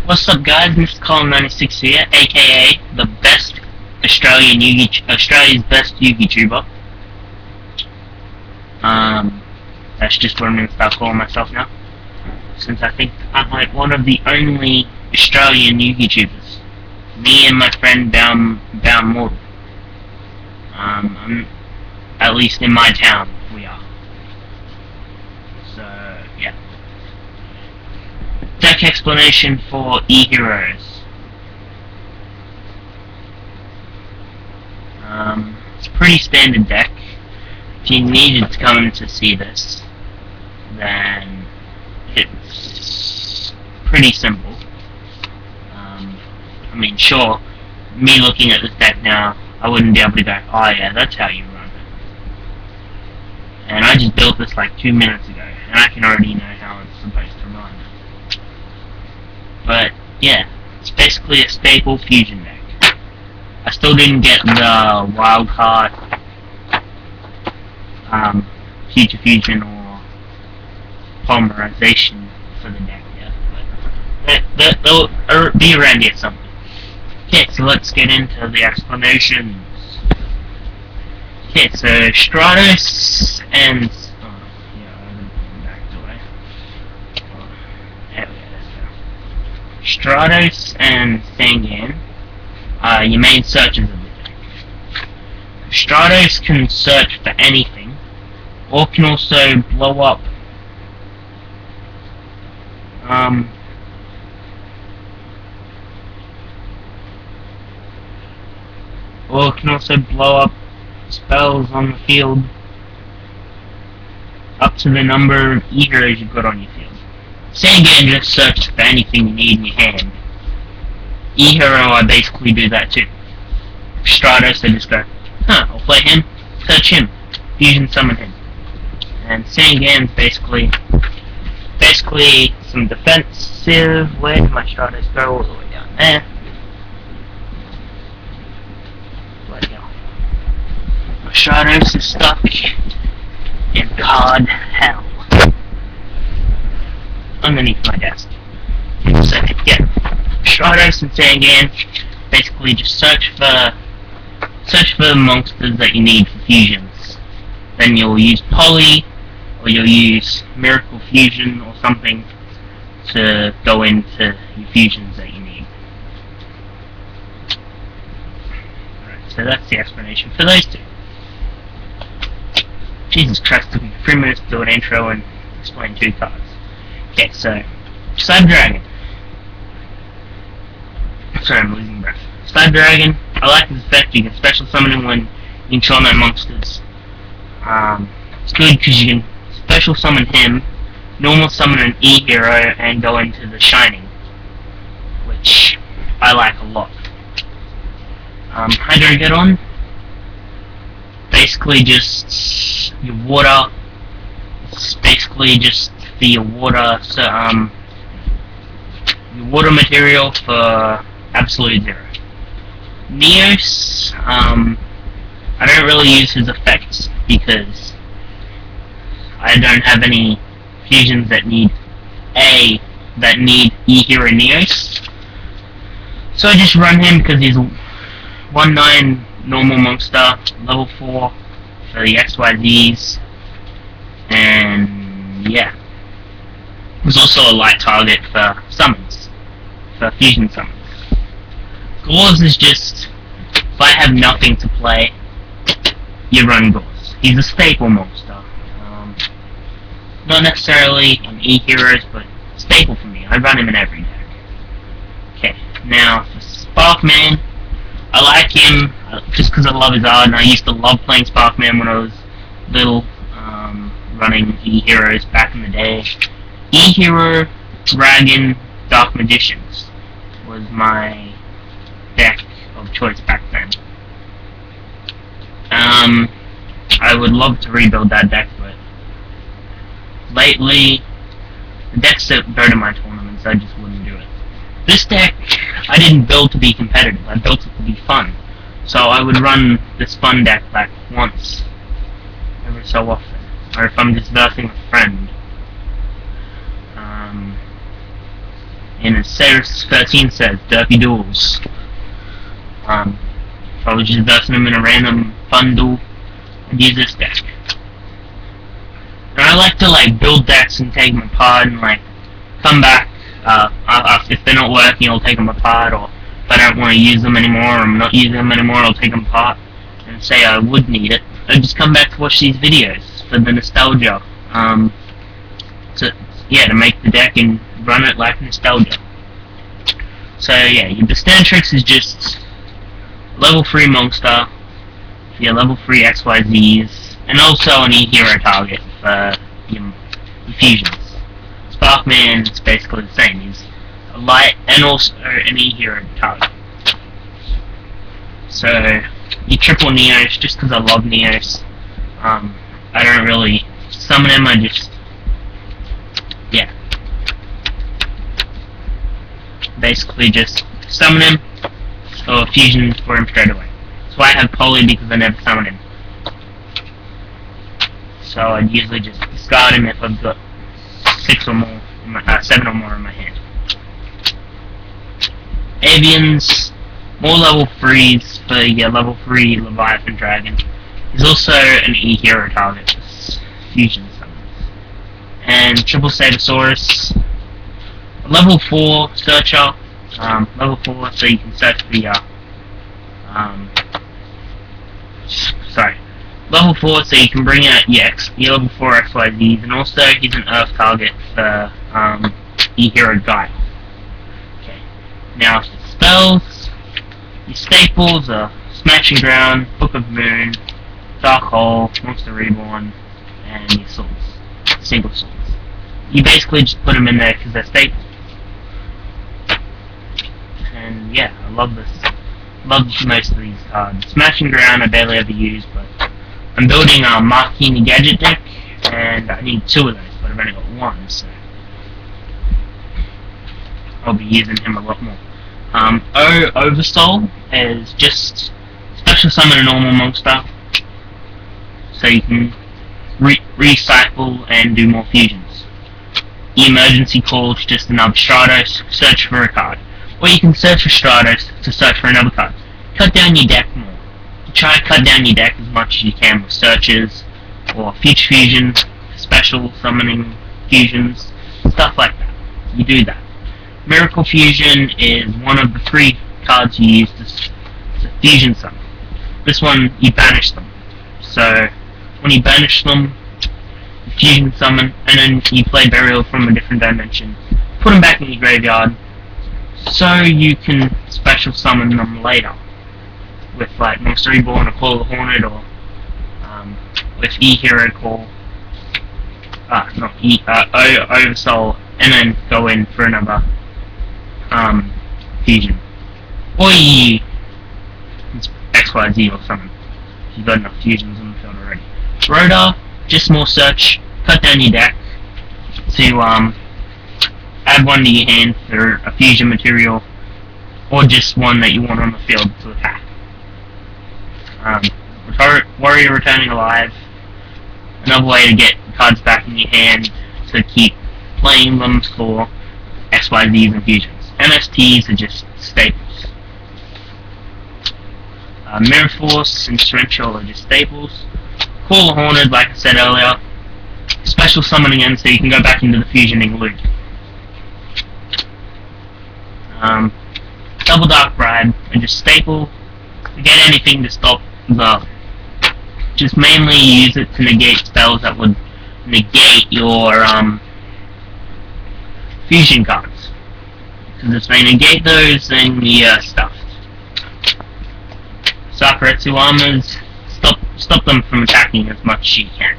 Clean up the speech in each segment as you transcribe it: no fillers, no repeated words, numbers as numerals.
What's up, guys? Mr. Colin96 here, aka the best Australia's best Yugi tuber. That's just what I'm gonna start calling myself now, since I think I'm like one of the only Australian Yugi tubers. Me and my friend Bound Mortal. At least in my town, we are. So yeah. Deck explanation for eheros. It's a pretty standard deck. If you needed to come in to see this, then it's pretty simple. I mean, sure, me looking at this deck now, I wouldn't be able to go, oh yeah, that's how you run it. And I just built this like 2 minutes ago, and I can already know how it's supposed to run. But yeah, it's basically a staple fusion deck. I still didn't get the wild card, future fusion or polymerization for the deck yet, but they'll be around here somewhere. Okay, so let's get into the explanations. Okay, so Stratos and Stratos and Sangan are your main searches of the deck. Stratos can search for anything, or can also blow up spells on the field up to the number of eheros you've got on your field. Sangan just searches for anything you need in your hand. Ehero, I basically do that too. Stratos, I just go, I'll play him, search him, fusion summon him. And Sangan's basically some defensive. Where did my Stratos go? All the way down there. My Stratos is stuck in card hell underneath my desk. So yeah, Stratos and Sangan basically just search for monsters that you need for fusions. Then you'll use Poly, or you'll use Miracle Fusion or something to go into your fusions that you need. Alright, so that's the explanation for those two. Jesus Christ, took me 3 minutes to do an intro and explain 2 cards. Okay, so Side Dragon. Sorry, I'm losing breath. Side Dragon, I like this effect. You can special summon him when you control no monsters. It's good because you can special summon him, normal summon an ehero, and go into the Shining, which I like a lot. Hydrogeddon, basically just your water. It's basically just for your water, so your water material for absolute 0. Neos, I don't really use his effects because I don't have any fusions that need ehero Neos. So I just run him because he's 1/9 normal monster, level 4 for the XYZs, and yeah. There's also a light target for summons, for fusion summons. Gauze is just, if I have nothing to play, you run Gauze. He's a staple monster. Not necessarily in eheros, but staple for me. I run him in every deck. Okay, now for Sparkman, I like him just because I love his art, and I used to love playing Sparkman when I was little, running eheros back in the day. Ehero, Dragon, Dark Magicians was my deck of choice back then. I would love to rebuild that deck, but lately the decks don't go to my tournaments, I just wouldn't do it. This deck I didn't build to be competitive, I built it to be fun. So I would run this fun deck like once every so often, or if I'm just versing a friend. And as Series 13 says, Derpy Duels. Probably just versing them in a random bundle and use this deck. And I like to like build decks and take them apart and like come back if they're not working. I'll take them apart, or if I don't want to use them anymore or I'm not using them anymore, I'll take them apart and say I would need it. I just come back to watch these videos for the nostalgia. To make the deck and run it like nostalgia. So yeah, your stand tricks is just level 3 monster, your level 3 XYZs, and also an ehero target for your fusions. Sparkman is basically the same. He's a light and also an ehero target. So you triple Neos just because I love Neos. I don't really summon him. I just basically just summon him or fusion for him straight away. That's why I have Poly, because I never summon him. So I'd usually just discard him if I've got 7 or more in my hand. Avians, more level 3s for your level 3 Leviathan Dragon. He's also an ehero target for fusion summons. And Triple Sabersaurus, level 4 searcher, level 4 so you can search the, level 4 so you can bring out your level 4 XYZs, and also he's an Earth target for, ehero Guile. Okay, now for spells, your staples are Smashing Ground, Book of Moon, Dark Hole, Monster Reborn, and your swords, single swords. You basically just put them in there because they're staples. And yeah, I love this. Love most of these cards. Smashing Ground I barely ever use, but I'm building a Marquini Gadget deck, and I need 2 of those, but I've only got 1, so I'll be using him a lot more. Oversoul is just special summon a normal monster, so you can recycle and do more fusions. Emergency Call is just another Stratos, search for a card. Or you can search for Stratos to search for another card. Cut down your deck more. Try to cut down your deck as much as you can with searches, or future fusions, special summoning fusions, stuff like that. You do that. Miracle Fusion is one of the 3 cards you use to fusion summon. This one, you banish them. So, when you banish them, you fusion summon, and then you play Burial from a different dimension. Put them back in your graveyard, so you can special summon them later with like Monster Reborn or Call of the Hornet, or with ehero Call, Oversoul, and then go in for another fusion. Or you XYZ or something if you've got enough fusions on the field already. Rotor, just more search, cut down your deck to add 1 to your hand for a fusion material, or just 1 that you want on the field to attack. Warrior Returning Alive, another way to get cards back in your hand to keep playing them for XYZs and fusions. MSTs are just staples. Mirror Force and Torrential are just staples. Call of Hornet, like I said earlier, special summon again so you can go back into the fusioning loop. Double Dark Bribe are just staple. Forget anything to stop the. Just mainly use it to negate spells that would negate your fusion cards. Because if they negate those, then you're stuffed. Sakuretsu Armors, stop them from attacking as much as you can.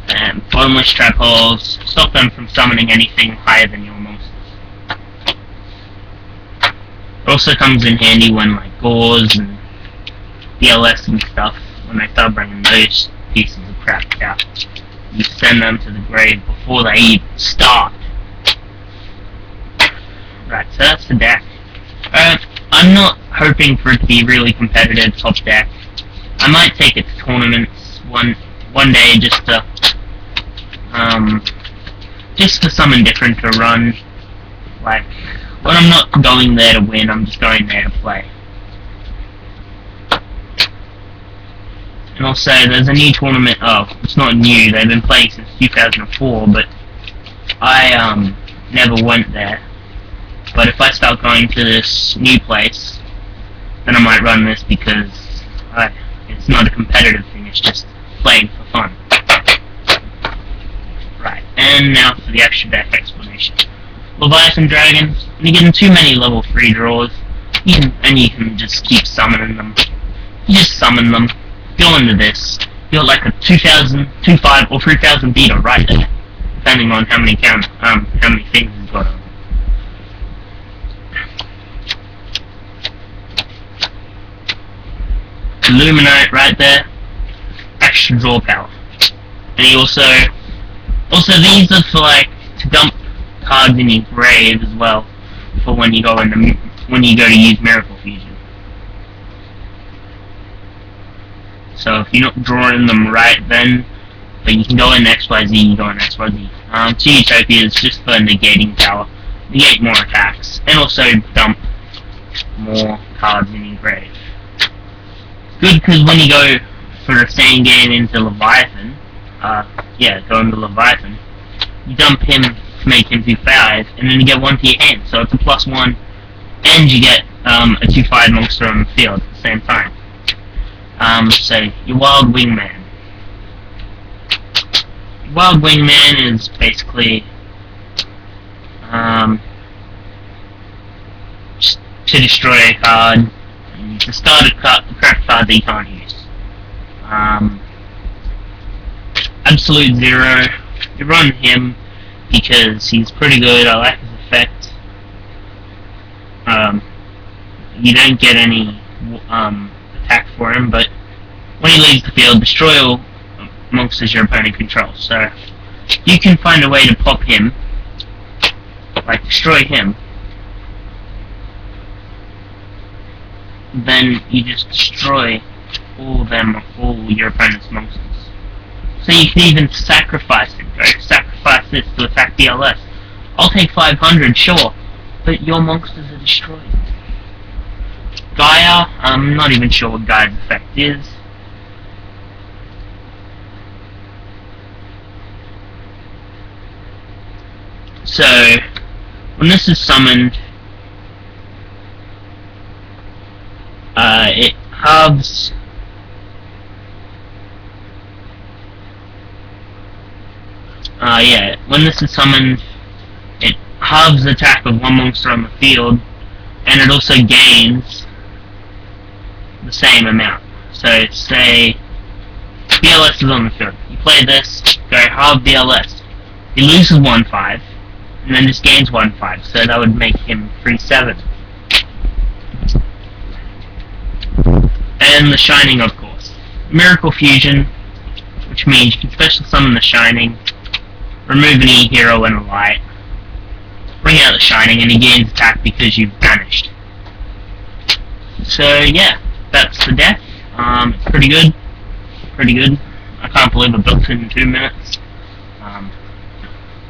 And Bottomless Trap Holes, stop them from summoning anything higher than your monsters. It also comes in handy when like Gauze and DLS and stuff, when they start bringing those pieces of crap out. You send them to the grave before they even start. Right, so that's the deck. I'm not hoping for it to be really competitive top deck. I might take it to tournaments one day just to summon different to run Like, when I'm not going there to win, I'm just going there to play. And also, there's a new tournament. Oh, it's not new. They've been playing since 2004, but I never went there. But if I start going to this new place, then I might run this because it's not a competitive thing. It's just playing for fun. Right, and now for the extra deck explanation. Leviathan Dragons, when you get in too many level 3 draws, you can just keep summoning them. You just summon them, go into this, you're like a 2000, 25, or 3000 beater right there, depending on how many things he's got on. Illuminate right there, extra draw power. And he also these are for like to dump cards in your grave as well, for when you go to use Miracle Fusion. So if you're not drawing them right then, but you can go in XYZ, you go in XYZ. 2 Utopia is just for negating power, negate more attacks, and also dump more cards in your grave. Good because when you go for a same game into Leviathan, go into Leviathan, you dump him to make him do 5, and then you get 1 to your hand, so it's a +1, and you get a 2/5 monster on the field at the same time. So your Wild Wingman. Your Wild Wingman is basically just to destroy a card, and to start a crap card that you can't use. Absolute Zero, you run him because he's pretty good. I like his effect. You don't get any attack for him, but when he leaves the field, destroy all monsters your opponent controls. So you can find a way to pop him, like destroy him. Then you just destroy all your opponent's monsters. So you can even sacrifice it. Go sacrifice this to attack BLS. I'll take 500, sure, but your monsters are destroyed. Gaia, I'm not even sure what Gaia's effect is. So, when this is summoned, it halves when this is summoned, it halves the attack of one monster on the field, and it also gains the same amount. So say BLS is on the field. You play this, go half BLS. He loses 1/5, and then just gains 1/5, so that would make him 3/7. And the Shining, of course. Miracle Fusion, which means you can special summon the Shining, remove an ehero and a light, bring out the Shining, and he gains attack because you've vanished. So yeah, that's the deck. It's pretty good. Pretty good. I can't believe I built it in 2 minutes.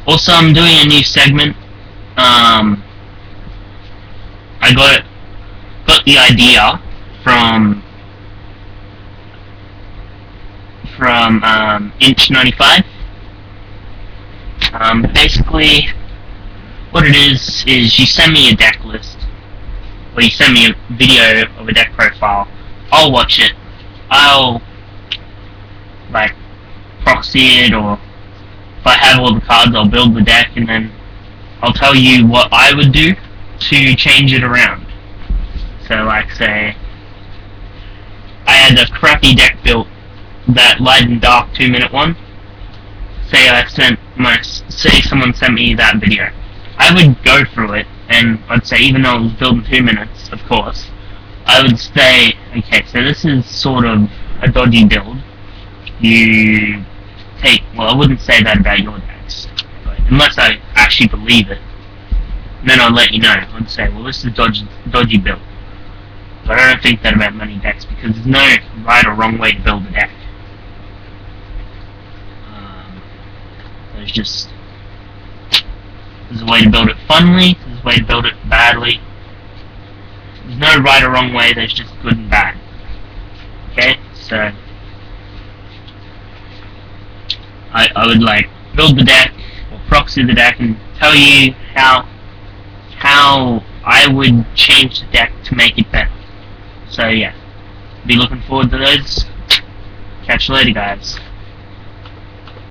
Also, I'm doing a new segment. I got the idea from Inch 95. Basically, what it is you send me a deck list, or you send me a video of a deck profile. I'll watch it. I'll like proxy it, or if I have all the cards, I'll build the deck, and then I'll tell you what I would do to change it around. So, like, say I had a crappy deck built, that light and dark 2-minute one. Say someone sent me that video. I would go through it, and I'd say, even though it was built in 2 minutes, of course, I would say, okay, so this is sort of a dodgy build. You take, well, I wouldn't say that about your decks, but unless I actually believe it, then I'll let you know. I'd say, well, this is a dodgy build. But I don't think that about many decks, because there's no right or wrong way to build a deck. There's just There's a way to build it funly, there's a way to build it badly. There's no right or wrong way, there's just good and bad. Okay, so I would like build the deck or proxy the deck and tell you how I would change the deck to make it better. So yeah, be looking forward to those. Catch you later, guys.